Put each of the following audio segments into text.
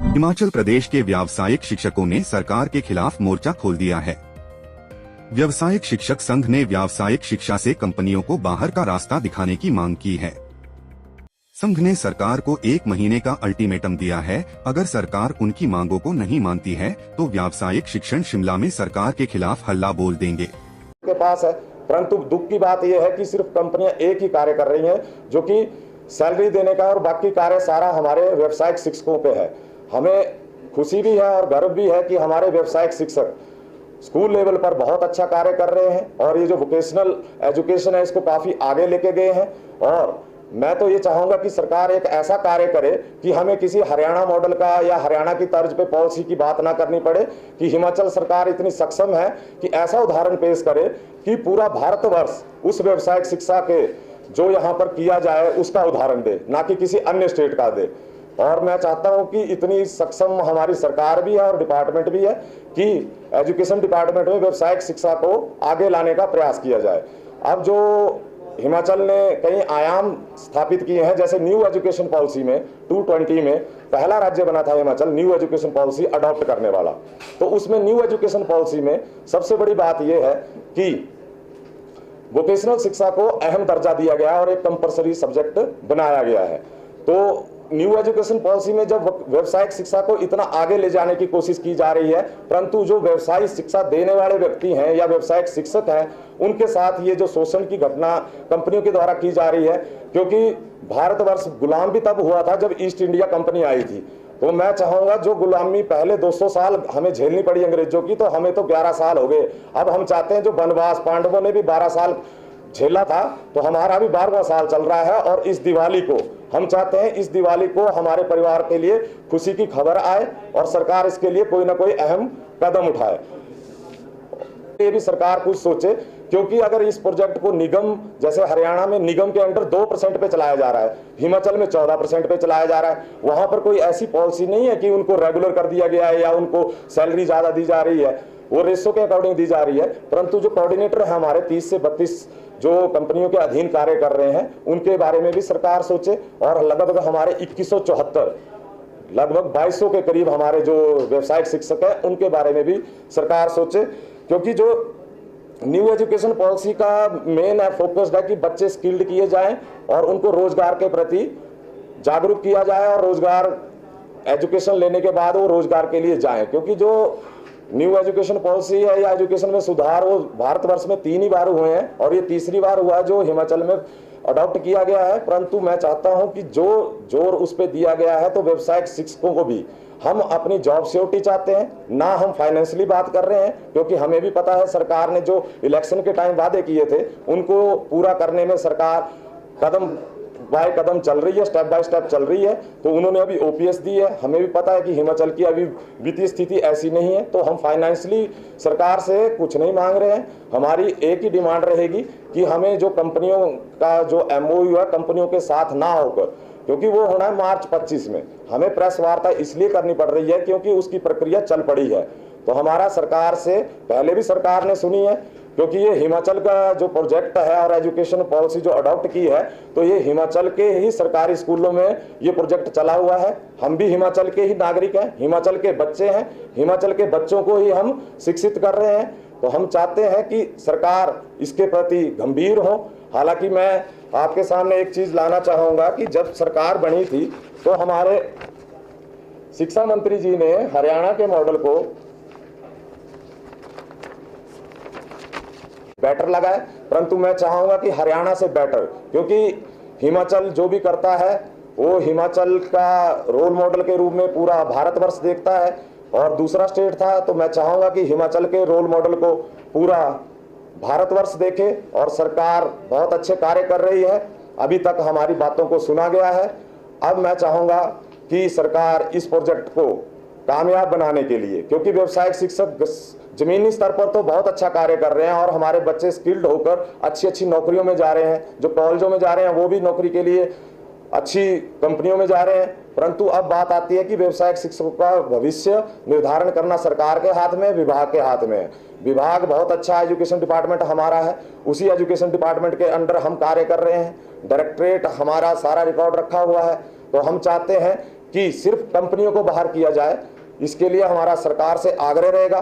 हिमाचल प्रदेश के व्यावसायिक शिक्षकों ने सरकार के खिलाफ मोर्चा खोल दिया है। व्यावसायिक शिक्षक संघ ने व्यावसायिक शिक्षा से कंपनियों को बाहर का रास्ता दिखाने की मांग की है। संघ ने सरकार को 1 महीने का अल्टीमेटम दिया है। अगर सरकार उनकी मांगों को नहीं मानती है तो व्यावसायिक शिक्षण शिमला में सरकार के खिलाफ हल्ला बोल देंगे। के पास है, परंतु दुख की बात यह है कि सिर्फ कंपनियां एक ही कार्य कर रही हैं, जो कि सैलरी देने का, और बाकी कार्य सारा हमारे व्यावसायिक शिक्षकों पे है। हमें खुशी भी है और गर्व भी है कि हमारे व्यावसायिक शिक्षक स्कूल लेवल पर बहुत अच्छा कार्य कर रहे हैं और ये जो वोकेशनल एजुकेशन है इसको काफी आगे लेके गए हैं। और मैं तो ये चाहूंगा कि सरकार एक ऐसा कार्य करे कि हमें किसी हरियाणा मॉडल का या हरियाणा की तर्ज पे पॉलिसी की बात ना करनी पड़े, कि हिमाचल सरकार इतनी सक्षम है कि ऐसा उदाहरण पेश करे कि पूरा भारतवर्ष उस व्यावसायिक शिक्षा के जो यहाँ पर किया जाए उसका उदाहरण दे, ना कि किसी अन्य स्टेट का दे। और मैं चाहता हूं कि इतनी सक्षम हमारी सरकार भी है और डिपार्टमेंट भी है कि एजुकेशन डिपार्टमेंट में व्यावसायिक शिक्षा को आगे लाने का प्रयास किया जाए। अब जो हिमाचल ने कई आयाम स्थापित किए हैं, जैसे न्यू एजुकेशन पॉलिसी में 220 में पहला राज्य बना था Himachal new education policy adopt करने वाला। तो उसमें न्यू एजुकेशन पॉलिसी में सबसे बड़ी बात यह है कि वोकेशनल शिक्षा को अहम दर्जा दिया गया और एक कंपल्सरी सब्जेक्ट बनाया गया है। तो न्यू एजुकेशन पॉलिसी में जब व्यावसायिक शिक्षा को इतना आगे ले जाने की कोशिश की जा रही है, परंतु जो व्यवसायिक शिक्षा देने वाले व्यक्ति हैं या व्यावसायिक शिक्षक हैं, उनके साथ ये जो शोषण की घटना कंपनियों के द्वारा की जा रही है, क्योंकि भारतवर्ष गुलाम भी तब हुआ था जब ईस्ट इंडिया कंपनी आई थी। तो मैं चाहूंगा जो गुलामी पहले 200 साल हमें झेलनी पड़ी अंग्रेजों की, तो हमें तो 11 साल हो गए। अब हम चाहते हैं जो वनवास, पांडवों ने भी 12 साल झेला था, तो हमारा भी 12वां साल चल रहा है। और इस दिवाली को हम चाहते हैं, इस दिवाली को हमारे परिवार के लिए खुशी की खबर आए और सरकार इसके लिए कोई ना कोई अहम कदम उठाए। ये भी सरकार कुछ सोचे, क्योंकि अगर इस प्रोजेक्ट को निगम, जैसे हरियाणा में निगम के अंडर 2% पे चलाया जा रहा है, हिमाचल में 14% पे चलाया जा रहा है, वहां पर कोई ऐसी पॉलिसी नहीं है कि उनको रेगुलर कर दिया गया है या उनको सैलरी ज्यादा दी जा रही है, वो रेशो के अकॉर्डिंग दी जा रही है। परंतु जो कोऑर्डिनेटर है हमारे 30 से 32 जो कंपनियों के अधीन कार्य कर रहे हैं, उनके बारे में भी सरकार सोचे। और लगभग हमारे 2174 लगभग 2200 के करीब हमारे जो व्यावसायिक शिक्षक हैं उनके बारे में भी सरकार सोचे, क्योंकि जो न्यू एजुकेशन पॉलिसी का मेन फोकस्ड है कि बच्चे स्किल्ड किए जाएं और उनको रोजगार के प्रति जागरूक किया जाए और रोजगार एजुकेशन लेने के बाद वो रोजगार के लिए जाएं। क्योंकि जो न्यू एजुकेशन पॉलिसी है या एजुकेशन में सुधार, वो भारतवर्ष में 3 ही बार हुए हैं और ये तीसरी बार हुआ जो हिमाचल में अडॉप्ट किया गया है। परंतु मैं चाहता हूं कि जो जोर उस पर दिया गया है, तो व्यावसायिक शिक्षकों को भी हम अपनी जॉब सिक्योरिटी चाहते हैं, ना हम फाइनेंशियली बात कर रहे हैं, क्योंकि हमें भी पता है सरकार ने जो इलेक्शन के टाइम वादे किए थे उनको पूरा करने में सरकार कदम बाय कदम चल रही है, स्टेप बाय स्टेप चल रही है। तो उन्होंने अभी ओपीएस दी है, हमें भी पता है कि हिमाचल की अभी वित्तीय स्थिति ऐसी नहीं है, तो हम फाइनेंशियली सरकार से कुछ नहीं मांग रहे हैं। हमारी एक ही डिमांड रहेगी कि हमें जो कंपनियों का जो एमओयू है कंपनियों के साथ ना होकर, क्योंकि वो होना है मार्च 25 में, हमें प्रेस वार्ता इसलिए करनी पड़ रही है क्योंकि उसकी प्रक्रिया चल पड़ी है। तो हमारा सरकार से पहले भी सरकार ने सुनी है, क्योंकि ये हिमाचल का जो प्रोजेक्ट है और एजुकेशन पॉलिसी जो अडॉप्ट की है, तो ये हिमाचल के ही सरकारी स्कूलों में ये प्रोजेक्ट चला हुआ है। हम भी हिमाचल के ही नागरिक हैं, हिमाचल के बच्चे हैं, हिमाचल के बच्चों को ही हम शिक्षित कर रहे हैं। तो हम चाहते हैं कि सरकार इसके प्रति गंभीर हो। हालांकि मैं आपके सामने एक चीज लाना चाहूंगा कि जब सरकार बनी थी तो हमारे शिक्षा मंत्री जी ने हरियाणा के मॉडल को बेटर लगाए, परंतु मैं चाहूंगा कि हरियाणा से बेटर, क्योंकि हिमाचल जो भी करता है वो हिमाचल का रोल मॉडल के रूप में पूरा भारतवर्ष देखता है। और दूसरा स्टेट था, तो मैं चाहूंगा कि हिमाचल के रोल मॉडल को पूरा भारतवर्ष देखे। और सरकार बहुत अच्छे कार्य कर रही है, अभी तक हमारी बातों को सुना गया है। अब मैं चाहूंगा कि सरकार इस प्रोजेक्ट को कामयाब बनाने के लिए, क्योंकि व्यावसायिक शिक्षक जमीनी स्तर पर तो बहुत अच्छा कार्य कर रहे हैं और हमारे बच्चे स्किल्ड होकर अच्छी अच्छी नौकरियों में जा रहे हैं, जो कॉलेजों में जा रहे हैं वो भी नौकरी के लिए अच्छी कंपनियों में जा रहे हैं। परंतु अब बात आती है कि व्यावसायिक शिक्षकों का भविष्य निर्धारण करना सरकार के हाथ में, विभाग के हाथ में है। विभाग बहुत अच्छा एजुकेशन डिपार्टमेंट हमारा है, उसी एजुकेशन डिपार्टमेंट के अंडर हम कार्य कर रहे हैं। डायरेक्टरेट हमारा सारा रिकॉर्ड रखा हुआ है। तो हम चाहते हैं कि सिर्फ कंपनियों को बाहर किया जाए, इसके लिए हमारा सरकार से आग्रह रहेगा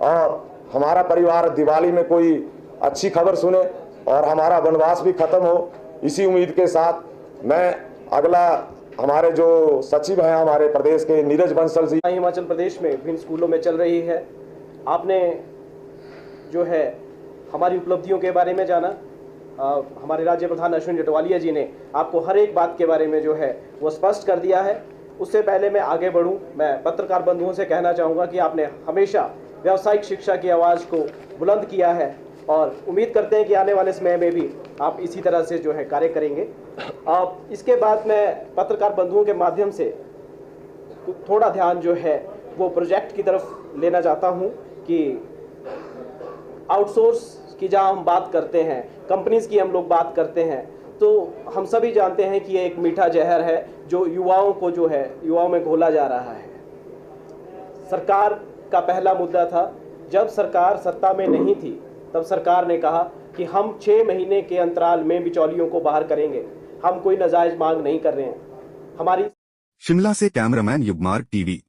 और हमारा परिवार दिवाली में कोई अच्छी खबर सुने और हमारा वनवास भी खत्म हो, इसी उम्मीद के साथ मैं अगला हमारे जो सचिव हैं हमारे प्रदेश के नीरज बंसल जी। हिमाचल प्रदेश में विभिन्न स्कूलों में चल रही है। आपने जो है हमारी उपलब्धियों के बारे में जाना। हमारे राज्य प्रधान अश्विन जटवालिया जी ने आपको हर एक बात के बारे में जो है वो स्पष्ट कर दिया है। उससे पहले मैं आगे बढ़ूं, मैं पत्रकार बंधुओं से कहना चाहूँगा कि आपने हमेशा व्यावसायिक शिक्षा की आवाज़ को बुलंद किया है और उम्मीद करते हैं कि आने वाले समय में भी आप इसी तरह से जो है कार्य करेंगे। इसके बाद मैं पत्रकार बंधुओं के माध्यम से थोड़ा ध्यान जो है वो प्रोजेक्ट की तरफ लेना चाहता हूं कि आउटसोर्स की जहां हम बात करते हैं, कंपनीज की हम लोग बात करते हैं, तो हम सभी जानते हैं कि ये एक मीठा जहर है जो युवाओं को जो है युवाओं में घोला जा रहा है। सरकार का पहला मुद्दा था, जब सरकार सत्ता में नहीं थी तब सरकार ने कहा कि हम 6 महीने के अंतराल में बिचौलियों को बाहर करेंगे, हम कोई नाजायज मांग नहीं कर रहे हैं। हमारी शिमला से कैमरामैन युगमार्ग टीवी।